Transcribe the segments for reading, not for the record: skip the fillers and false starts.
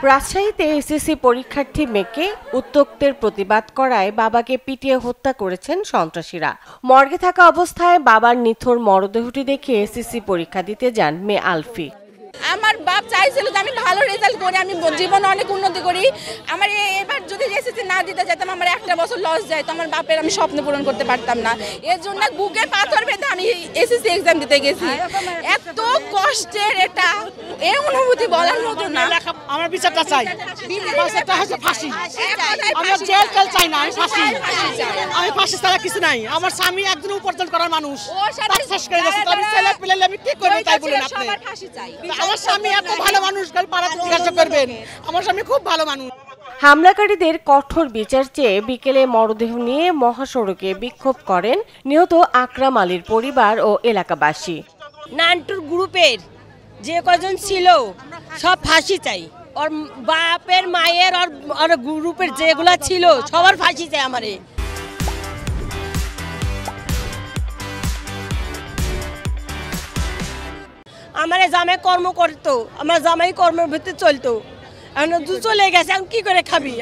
রাজশাহীতে এসএসসি পরীক্ষার্থী মেয়েকে উত্ত্যক্তের প্রতিবাদ করায় বাবাকে পিটিয়ে হত্যা করেছেন সন্ত্রাসীরা। মর্গে থাকা অবস্থায় বাবার নিথর মরদেহটি দেখে এসএসসি পরীক্ষা দিতে যান মেয়ে আলফি। আমার বাপ চাইছিল যে আমি ভালো রেজাল্ট করি, আমি জীবনে অনেক উন্নতি করি। আমার এবার যদি এসএসসি না দিতে যেতাম, আমার একটা বছর লস যায়, তো আমার বাপের আমি স্বপ্ন পূরণ করতে পারতাম না। এর জন্য বুকে পাথর বেঁধে আমি এসএসসি এক্সাম দিতে গেছি। এত কষ্টের এটা, এই অনুভূতি বলার মতো না। আমার বিচারটা চাই, বিচারটা হচ্ছে ফাঁসি। আমরা জেল টেল চাই না, আমি ফাঁসি। আমি ফাঁসি ছাড়া কিছু নাই। আমার স্বামী একদিন উপার্জন করার মানুষ, শেষ করে গেছে। আমি ছেলে পেলে আমি কি করবো তাই বলেন আপনি? আমার স্বামী এত ভালো মানুষ, পাড়াতে জিজ্ঞাসা করবেন, আমার স্বামী খুব ভালো মানুষ। হামলাকারীদের কঠোর বিচার চেয়ে বিকেলে মরদেহ নিয়ে মহাসড়কে বিক্ষোভ করেন নিহত আকরাম আলীর পরিবার ও এলাকাবাসী। নান্টুর গ্রুপের যে কজন ছিল সব ফাঁসি চাই, ওর বাপের মায়ের ওর গ্রুপের যেগুলা ছিল সবার ফাঁসি চাই। আমার জামাই কর্ম করতো, আমার জামাই কর্মের ভিতরে চলতো। এখন চলে গেছে, এখন কি করে খাবি?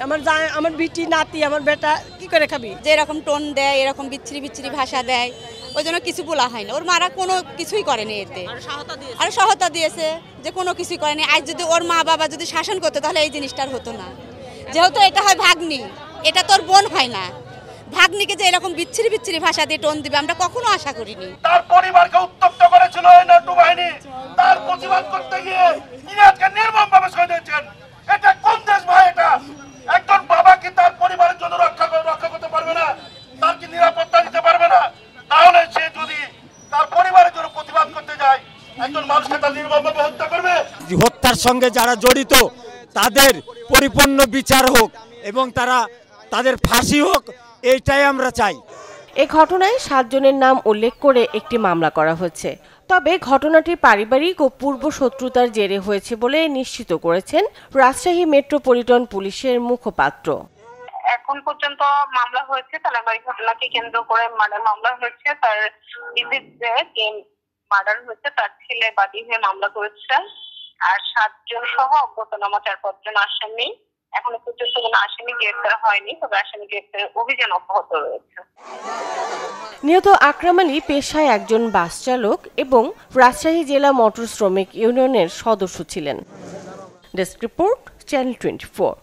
আমার বিটি নাতি আমার বেটা কি করে খাবি? যে এরকম টোন দেয়, এরকম বিচ্ছিরি বিচ্ছিরি ভাষা দেয়, ওই জন্য কিছু বলা হয় না। ওর মারা কোনো কিছুই করেনি, এতে আর সহায়তা দিয়েছে যে কোনো কিছুই করেনি। আজ যদি ওর মা বাবা যদি শাসন করতো তাহলে এই জিনিসটার হতো না। যেহেতু এটা হয় ভাগ্নি, এটা তোর বোন হয় না। ভাগ্নিকে যে এরকম বিচ্ছিরি বিচ্ছিরি ভাষা দিয়ে টোন দিবে আমরা কখনো আশা করিনি। তার পরিবারকে উত্তপ্ত করেছিল এই নাট্য বাহিনী। তার প্রতিবাদ করতে গিয়ে ইনাদকে নির্মমভাবে শহীদ হয়েছেন। এটা কোন দেশ ভাই? এটা একজন বাবা কি তার পরিবারের জন্য রক্ষা করতে পারবে না? তার কি নিরাপত্তা দিতে পারবে না? তাহলে সে যদি তার পরিবারের জন্য প্রতিবাদ করতে যায়, একজন মানুষকে তার নির্মমভাবে হত্যা করবে? হত্যার সঙ্গে যারা জড়িত তাদের পরিপূর্ণ বিচার হোক এবং তাদের ফাঁসি হোক, এইটাই আমরা চাই। এ ঘটনায় 7 জনের নাম উল্লেখ করে একটি মামলা করা হয়েছে। তবে ঘটনাটি পারিবারিক ও পূর্ব শত্রুতার জেরে হয়েছে বলে নিশ্চিত করেছেন রাজশাহী মেট্রোপলিটন পুলিশের মুখপাত্র। এখন পর্যন্ত মামলা হয়েছে, তালাবাড়ি ঘটনাকে কেন্দ্র করে মার্ডার মামলা হয়েছে। তার যে মার্ডার হয়েছে তার ছেলে বাদী হয়ে মামলা করেছে। আর 7 জন সহ অজ্ঞাতনামা 4-5 জন আসামি, এখনো পর্যন্ত কোনো আসামি গ্রেফতার হয়নি, তবে আসামি গ্রেফতারের অভিযান অব্যাহত রয়েছে। নিহত আকরাম আলী পেশায় একজন বাস চালক এবং রাজশাহী জেলা মোটর শ্রমিক ইউনিয়নের সদস্য ছিলেন। Desk report, channel 24।